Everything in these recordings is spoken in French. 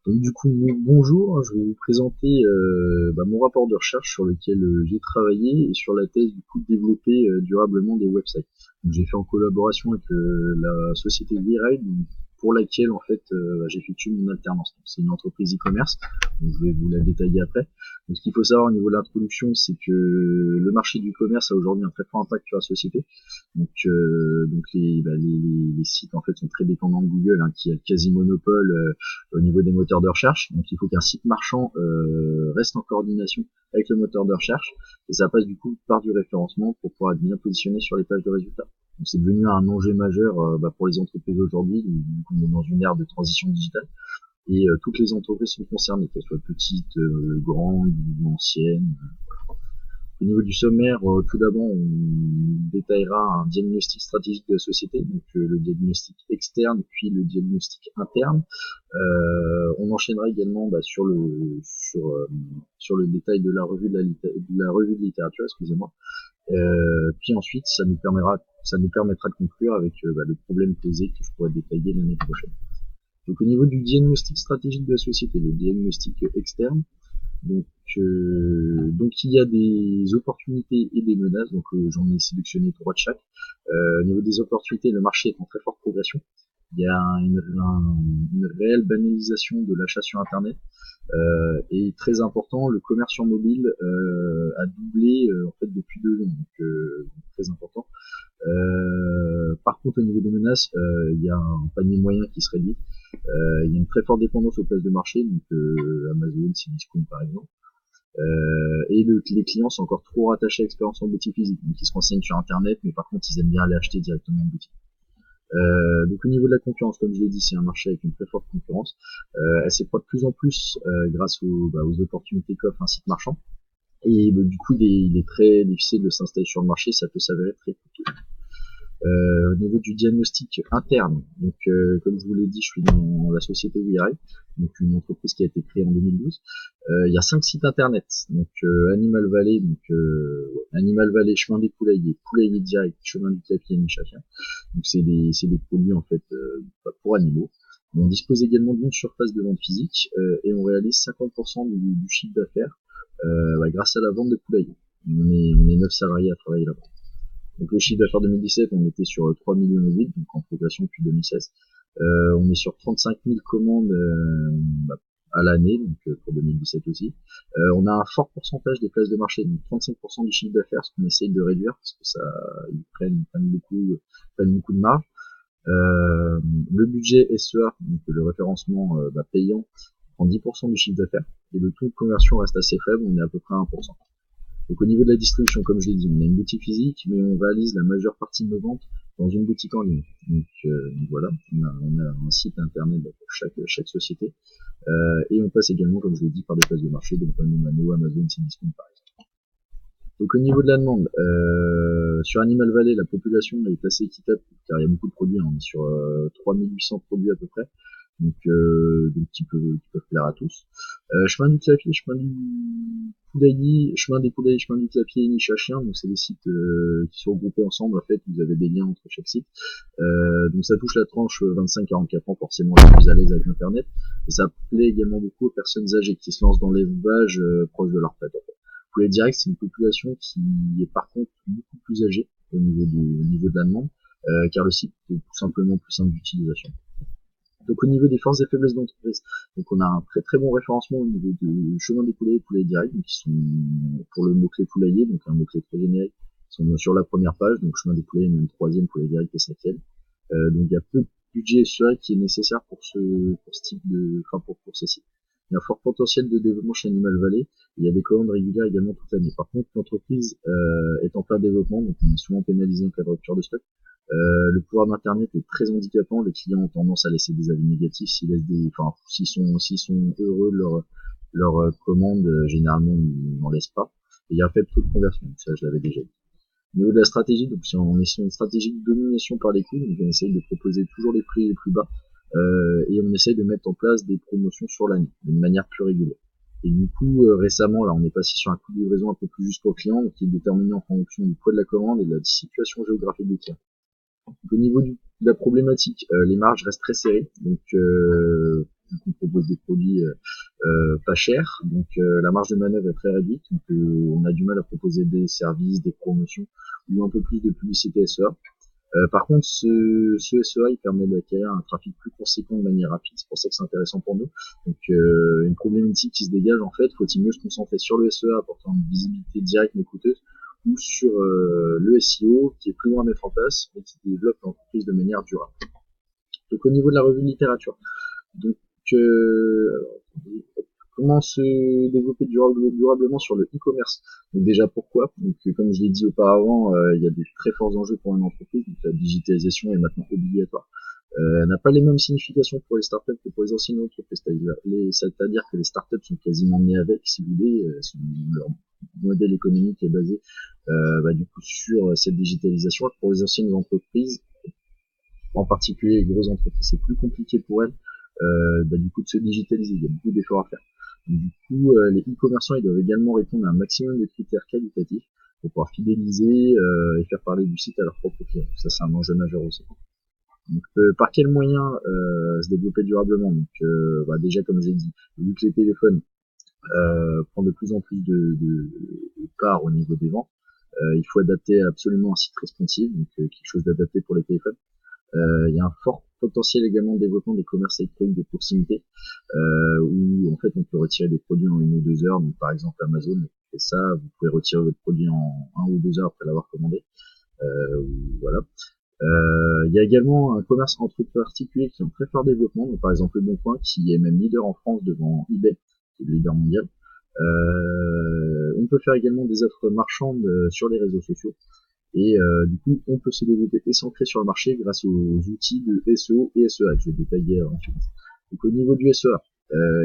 Donc, du coup, bonjour, je vais vous présenter mon rapport de recherche sur lequel j'ai travaillé et sur la thèse du coup de développer durablement des websites. Donc, j'ai fait en collaboration avec la société WeRide, pour laquelle en fait j'effectue mon alternance. C'est une entreprise e-commerce, donc je vais vous la détailler après. Donc, ce qu'il faut savoir au niveau de l'introduction, c'est que le marché du commerce a aujourd'hui un très fort impact sur la société. Donc les sites en fait sont très dépendants de Google, hein, qui a le quasi monopole au niveau des moteurs de recherche. Donc il faut qu'un site marchand reste en coordination avec le moteur de recherche, et ça passe du coup par du référencement pour pouvoir être bien positionné sur les pages de résultats. Donc c'est devenu un enjeu majeur pour les entreprises aujourd'hui. On est dans une ère de transition digitale et toutes les entreprises sont concernées, qu'elles soient petites, grandes ou anciennes. Au niveau du sommaire, tout d'abord, on détaillera un diagnostic stratégique de la société, donc le diagnostic externe, puis le diagnostic interne. On enchaînera également sur le détail de la revue de littérature, excusez-moi. Puis ensuite, ça nous permettra de conclure avec le problème posé que je pourrais détailler l'année prochaine. Donc au niveau du diagnostic stratégique de la société, le diagnostic externe, donc il y a des opportunités et des menaces, donc j'en ai sélectionné 3 de chaque. Au niveau des opportunités, le marché est en très forte progression. Il y a une réelle banalisation de l'achat sur Internet. Et très important, le commerce sur mobile a doublé en fait depuis 2 ans, donc très important. Par contre, au niveau des menaces, il y a un panier moyen qui se réduit. Il y a une très forte dépendance aux places de marché, donc Amazon, Cdiscount par exemple. Et les clients sont encore trop rattachés à l'expérience en boutique physique, donc ils se renseignent sur Internet, mais par contre ils aiment bien aller acheter directement en boutique. Donc au niveau de la concurrence, comme je l'ai dit, c'est un marché avec une très forte concurrence. Elle s'éproit de plus en plus grâce aux opportunités qu'offre un site marchand. Et du coup, il est très difficile de s'installer sur le marché, ça peut s'avérer très coûteux. Au niveau du diagnostic interne, donc comme je vous l'ai dit, je suis dans la société WeRide, donc une entreprise qui a été créée en 2012. Il y a 5 sites internet, donc Animal Valley, Animal Valley, Chemin des Poulaillers, Poulailler Direct, Chemin du Clapier, Nichachien. Donc c'est des produits en fait pour animaux. On dispose également d'une surface de vente physique et on réalise 50% du chiffre d'affaires grâce à la vente de poulaillers. On est 9 salariés à travailler là-bas. Donc le chiffre d'affaires 2017, on était sur 3,8 millions, donc en progression depuis 2016. On est sur 35 000 commandes à l'année, donc pour 2017 aussi. On a un fort pourcentage des places de marché, donc 35% du chiffre d'affaires, ce qu'on essaye de réduire, parce que ils prennent beaucoup de marge. Le budget SEA, donc le référencement payant, prend 10% du chiffre d'affaires, et le taux de conversion reste assez faible, on est à peu près à 1%. Donc au niveau de la distribution, comme je l'ai dit, on a une boutique physique, mais on réalise la majeure partie de nos ventes dans une boutique en ligne. Donc voilà, on a un site internet pour chaque société, et on passe également, comme je l'ai dit, par des places de marché, donc Mano, Amazon, Cdiscount par exemple. Donc au niveau de la demande, sur Animal Valley, la population est assez équitable, car il y a beaucoup de produits, on est sur 3800 produits à peu près, donc qui peuvent plaire à tous. Chemin du Clapier, Chemin du Poulailler, Chemin des Poulaillers, Chemin du Clapier et Nichachien, donc c'est des sites qui sont regroupés ensemble, en fait, vous avez des liens entre chaque site. Donc ça touche la tranche 25-44 ans, forcément les plus à l'aise avec Internet, et ça plaît également beaucoup aux personnes âgées qui se lancent dans l'élevage proche de leur retraite, en fait. Poulet direct, c'est une population qui est par contre beaucoup plus âgée au niveau de la demande, car le site est tout simplement plus simple d'utilisation. Donc au niveau des forces et faiblesses d'entreprise, donc on a un très très bon référencement au niveau du Chemin des Poulaillers et Poulailler Direct, donc qui sont pour le mot-clé poulailler, donc un mot-clé très générique, qui sont sur la première page, donc Chemin des Poulaillers, même 3e, Poulailler Direct et 5e. Donc il y a peu de budget SEA qui est nécessaire pour ce type pour ces sites. Il y a un fort potentiel de développement chez Animal Valley, et il y a des commandes régulières également toute l'année. Par contre, l'entreprise est en plein développement, donc on est souvent pénalisé en cas de rupture de stock. Le pouvoir d'internet est très handicapant, les clients ont tendance à laisser des avis négatifs, s'ils sont heureux de leur commande, généralement ils n'en laissent pas. Et il y a un faible taux de conversion, donc ça je l'avais déjà dit. Au niveau de la stratégie, donc si on est sur une stratégie de domination par les coûts, donc on essaye de proposer toujours les prix les plus bas, et on essaye de mettre en place des promotions sur l'année, d'une manière plus régulière. Et du coup, récemment, là, on est passé sur un coût de livraison un peu plus juste pour le client, qui est déterminé en fonction du poids de la commande et de la situation géographique du client. Donc, au niveau de la problématique, les marges restent très serrées, donc On propose des produits pas chers, donc la marge de manœuvre est très réduite, donc on a du mal à proposer des services, des promotions ou un peu plus de publicité SEA. Par contre, ce SEA, il permet d'acquérir un trafic plus conséquent de manière rapide. C'est pour ça que c'est intéressant pour nous. Donc, une problématique qui se dégage, en fait, faut-il mieux se concentrer sur le SEA apportant une visibilité directe mais coûteuse, ou sur le SEO qui est plus loin à mettre en place et qui développe l'entreprise de manière durable. Donc, au niveau de la revue de littérature, donc comment se développer durablement sur le e-commerce. Donc déjà pourquoi? Donc comme je l'ai dit auparavant, il y a des très forts enjeux pour une entreprise, donc la digitalisation est maintenant obligatoire. N'a pas les mêmes significations pour les startups que pour les anciennes entreprises. C'est-à-dire que les startups sont quasiment nées avec, si vous voulez, leur modèle économique est basé du coup sur cette digitalisation. Pour les anciennes entreprises, en particulier les grosses entreprises, c'est plus compliqué pour elles du coup de se digitaliser. Il y a beaucoup d'efforts à faire. Du coup, les e-commerçants ils doivent également répondre à un maximum de critères qualitatifs pour pouvoir fidéliser et faire parler du site à leurs propres clients. Ça, c'est un enjeu majeur aussi. Donc, par quels moyens se développer durablement? Donc, déjà, comme j'ai dit, vu que les téléphones prennent de plus en plus de part au niveau des ventes, il faut adapter absolument un site responsive, donc quelque chose d'adapté pour les téléphones. Il y a un fort potentiel également de développement des commerces électroniques de proximité, où en fait on peut retirer des produits en 1 ou 2 heures. Donc par exemple Amazon fait ça, vous pouvez retirer votre produit en 1 ou 2 heures après l'avoir commandé. Voilà. Il y a également un commerce entre particuliers qui est en très fort développement, donc par exemple Le Bon Coin qui est même leader en France devant eBay, qui est le leader mondial. On peut faire également des offres marchandes sur les réseaux sociaux. Et du coup, on peut se développer et s'ancrer sur le marché grâce aux outils de SEO et SEA que je vais détailler ensuite. Donc au niveau du SEA,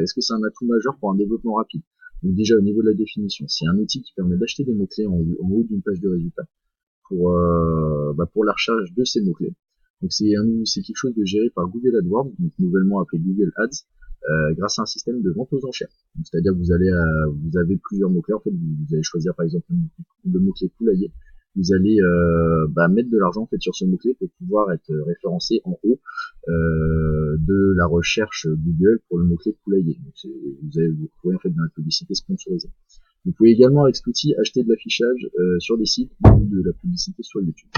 est-ce que c'est un atout majeur pour un développement rapide? Donc déjà au niveau de la définition, c'est un outil qui permet d'acheter des mots-clés en haut d'une page de résultats pour la recherche de ces mots-clés. Donc c'est quelque chose de géré par Google AdWords, donc nouvellement appelé Google Ads, grâce à un système de vente aux enchères. C'est-à-dire que vous avez plusieurs mots-clés. En fait, vous allez choisir par exemple le mot-clé poulailler. Vous allez mettre de l'argent en fait sur ce mot-clé pour pouvoir être référencé en haut de la recherche Google pour le mot-clé poulailler. Donc vous pouvez en fait de la publicité sponsorisée. Vous pouvez également avec cet outil acheter de l'affichage sur des sites ou de la publicité sur YouTube.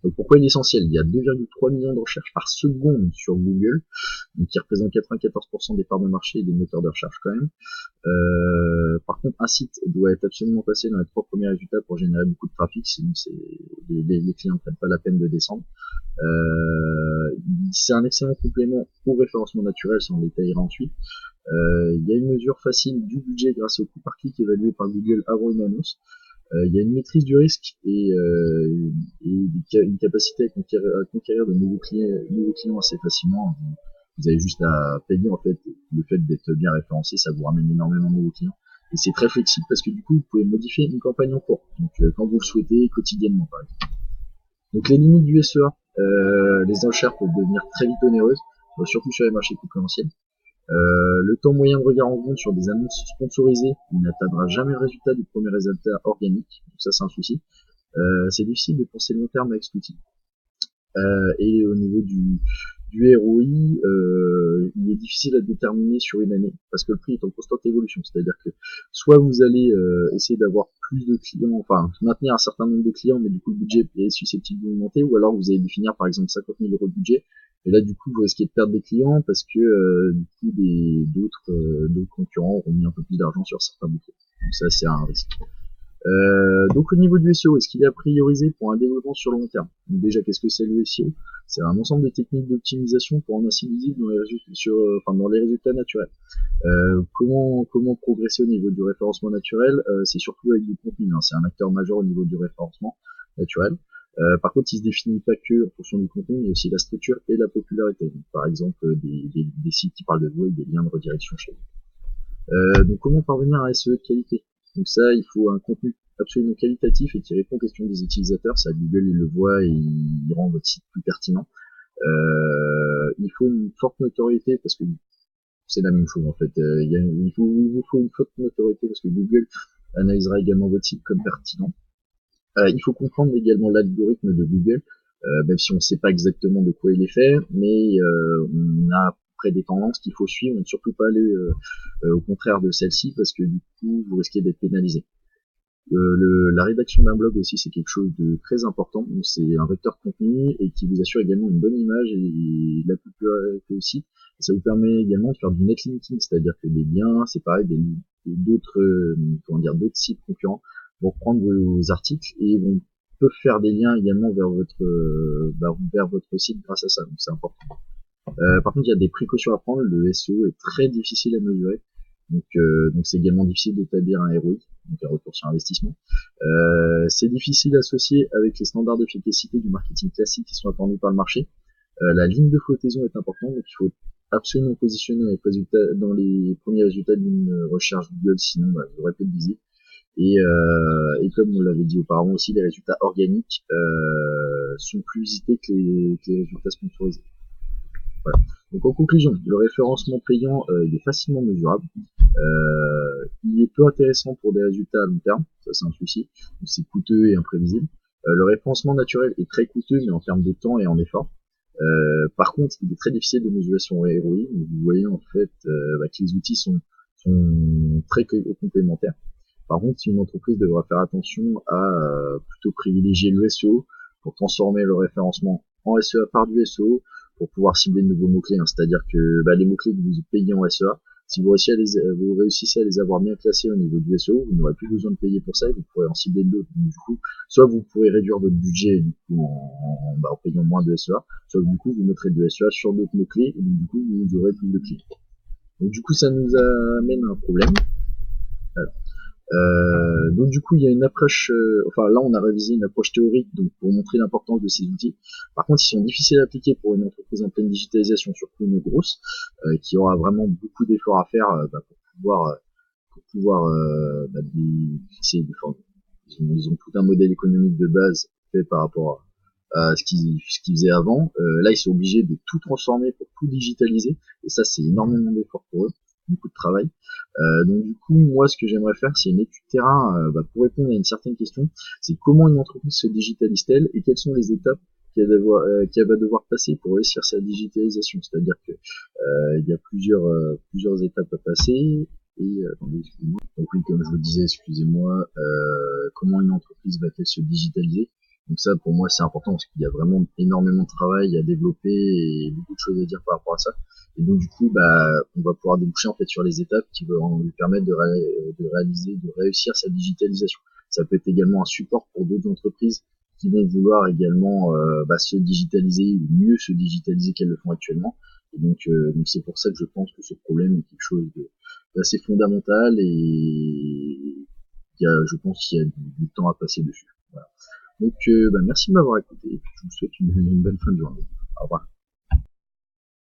Donc pourquoi il est essentiel? Il y a 2,3 millions de recherches par seconde sur Google, donc qui représente 94% des parts de marché et des moteurs de recherche quand même. Par contre, un site doit être absolument passé dans les 3 premiers résultats pour générer beaucoup de trafic, sinon les clients ne prennent pas la peine de descendre. C'est un excellent complément au référencement naturel, ça on détaillera ensuite. Il y a une mesure facile du budget grâce au coût par clic évalué par Google avant une annonce. Il y a une maîtrise du risque et une capacité à conquérir de nouveaux clients assez facilement. Vous avez juste à payer en fait le fait d'être bien référencé, ça vous ramène énormément de nouveaux clients. Et c'est très flexible parce que du coup vous pouvez modifier une campagne en cours, donc quand vous le souhaitez, quotidiennement par exemple. Donc les limites du SEA, les enchères peuvent devenir très vite onéreuses, surtout sur les marchés concurrentiels. Le temps moyen de regard en compte sur des annonces sponsorisées, il n'atteindra jamais le résultat du premier résultat organique, donc ça c'est un souci. C'est difficile de penser long terme avec cet outil. Et au niveau du ROI, il est difficile à déterminer sur une année parce que le prix est en constante évolution. C'est-à-dire que soit vous allez essayer d'avoir plus de clients, enfin maintenir un certain nombre de clients, mais du coup le budget est susceptible d'augmenter, ou alors vous allez définir par exemple 50 000 € de budget, et là du coup vous risquez de perdre des clients parce que du coup d'autres concurrents auront mis un peu plus d'argent sur certains bouquets. Donc ça c'est un risque. Donc au niveau du SEO, est-ce qu'il est à prioriser pour un développement sur le long terme? Donc déjà, qu'est-ce que c'est le SEO? C'est un ensemble de techniques d'optimisation pour rendre ainsi visible dans les résultats naturels. Comment progresser au niveau du référencement naturel? C'est surtout avec du contenu, c'est un acteur majeur au niveau du référencement naturel. Par contre, il se définit pas que en fonction du contenu, mais aussi la structure et la popularité. Donc, par exemple, des sites qui parlent de vous avec des liens de redirection chez vous. Donc comment parvenir à un SEO de qualité? Donc ça, il faut un contenu absolument qualitatif et qui répond aux questions des utilisateurs. Ça, Google, il le voit et il rend votre site plus pertinent. Il faut une forte notoriété parce que c'est la même chose en fait. Il vous faut une forte notoriété parce que Google analysera également votre site comme pertinent. Il faut comprendre également l'algorithme de Google, même si on ne sait pas exactement de quoi il est fait, mais on a a après des tendances qu'il faut suivre, et ne surtout pas aller au contraire de celle-ci, parce que du coup vous risquez d'être pénalisé. La rédaction d'un blog aussi, c'est quelque chose de très important. Donc c'est un vecteur de contenu et qui vous assure également une bonne image et de la popularité aussi. Et ça vous permet également de faire du netlinking, c'est-à-dire que des liens, c'est pareil, d'autres d'autres sites concurrents vont reprendre vos articles et vont peuvent faire des liens également vers votre site grâce à ça. Donc c'est important. Par contre, il y a des précautions à prendre. Le SEO est très difficile à mesurer. Donc c'est également difficile d'établir un ROI, donc un retour sur investissement. C'est difficile à associer avec les standards d'efficacité du marketing classique qui sont attendus par le marché. La ligne de flottaison est importante, donc il faut absolument positionner dans les premiers résultats d'une recherche Google, sinon vous aurez peu de visites. Et comme on l'avait dit auparavant aussi, les résultats organiques sont plus visités que les résultats sponsorisés. Voilà. Donc en conclusion, le référencement payant il est facilement mesurable. Il est peu intéressant pour des résultats à long terme, ça c'est un souci, donc c'est coûteux et imprévisible. Le référencement naturel est très coûteux, mais en termes de temps et en effort. Par contre, il est très difficile de mesurer son ROI. Vous voyez en fait que les outils sont très complémentaires. Par contre, une entreprise devra faire attention à plutôt privilégier le SEO pour transformer le référencement en SEA par du SEO pour pouvoir cibler de nouveaux mots-clés. C'est-à-dire que les mots-clés que vous payez en SEA, si vous réussissez à les avoir bien classés au niveau du SEO, vous n'aurez plus besoin de payer pour ça et vous pourrez en cibler d'autres. Donc, du coup, soit vous pourrez réduire votre budget du coup en payant moins de SEA, soit du coup vous mettrez du SEA sur d'autres mots-clés et donc, du coup vous aurez plus de clics. Donc du coup ça nous amène à un problème. Alors, donc du coup il y a une approche, là on a révisé une approche théorique donc pour montrer l'importance de ces outils. Par contre ils sont difficiles à appliquer pour une entreprise en pleine digitalisation, surtout une grosse, qui aura vraiment beaucoup d'efforts à faire pour pouvoir fixer des formes. Ils ont tout un modèle économique de base fait par rapport à ce qu'ils faisaient avant. Là ils sont obligés de tout transformer pour tout digitaliser et ça c'est énormément d'efforts pour eux, beaucoup de travail. Donc du coup, moi, ce que j'aimerais faire, c'est une étude terrain pour répondre à une certaine question. C'est comment une entreprise se digitalise-t-elle et quelles sont les étapes qu'elle va devoir passer pour réussir sa digitalisation. C'est-à-dire que il y a plusieurs étapes à passer. Et attendez, excusez-moi. Donc oui, comme je vous disais, excusez-moi, comment une entreprise va-t-elle se digitaliser? Donc ça, pour moi, c'est important parce qu'il y a vraiment énormément de travail à développer et beaucoup de choses à dire par rapport à ça. Et donc du coup, on va pouvoir déboucher en fait sur les étapes qui vont lui permettre de réussir sa digitalisation. Ça peut être également un support pour d'autres entreprises qui vont vouloir également se digitaliser ou mieux se digitaliser qu'elles le font actuellement. Et donc c'est pour ça que je pense que ce problème est quelque chose d'assez fondamental et je pense qu'il y a du temps à passer dessus. Voilà. Donc merci de m'avoir écouté et puis je vous souhaite une bonne fin de journée. Au revoir.